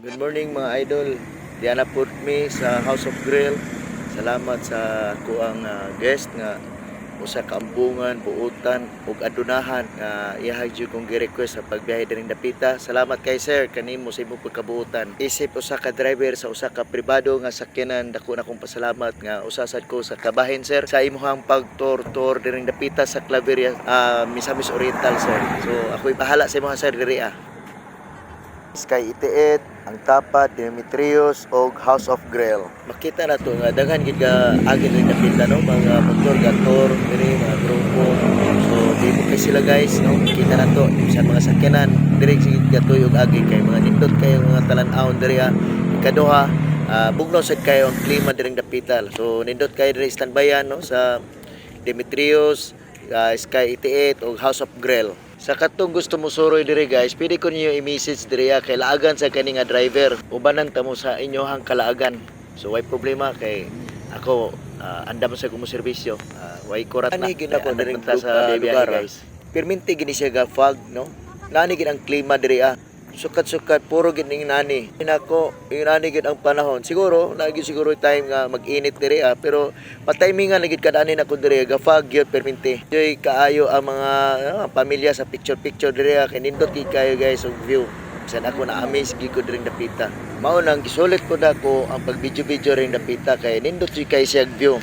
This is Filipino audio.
Good morning mga idol. Diana put me sa House of Grill. Salamat sa kuang guest nga usa ka ambungan, buutan ug adunahan nga ihagyo kong gi-request sa pagbiyahe diring dapita. Salamat kay sir kanimo sa imong pagkabuutan. Isip usa ka driver sa usa ka pribado nga sakyanan, dako na kong pasalamat nga usasad ko sa kabahin sir sa imong pagtor-tor diring dapita sa Claveria, Misamis Oriental sir. So ako'y bahala sa imong sir diri Sky Itiit, ang Tapat, Demetrius o House of Grill. Makita na to nga daghan gid ka agin rin napita no mga motor gator diri mga grupo. So dito kay sila guys no kita na to sa mga sakyanan diri sigid gatoy og agi kay mga nindot kayo mga talan-awon diri ikaduha bugnaw sad kayo ang klima diring dapital. So nindot kayo diri standbyan no sa Demetrius, Sky Itiit o House of Grill. Sa katong gusto mo suroy diri guys, pwede ko niyo i-message diri kay laagan sa kani nga driver. Ubanan ta mo sa inyohang kalaagan. So way problema kay ako andam sa kumo serbisyo. Way kurat na gid ako diri sa lugar guys. Perminti gini siya ga fog no. Nani gid ang klima diri sukat-sukat puro gid ning nani. Inako, yung nani gid ang panahon. Siguro lagi siguro time nga mag-init diri pero pa-timingan gid kadani nako diri ga fog gyud perminti. Joy kaayo ang mga pamilya sa picture diri kay nindot gid kayo guys og view. Bisan ako na amaze gid ko diring dapita. Mao nang gisulit ko dako ang pag-video ring dapita kay nindot gid kay siya view.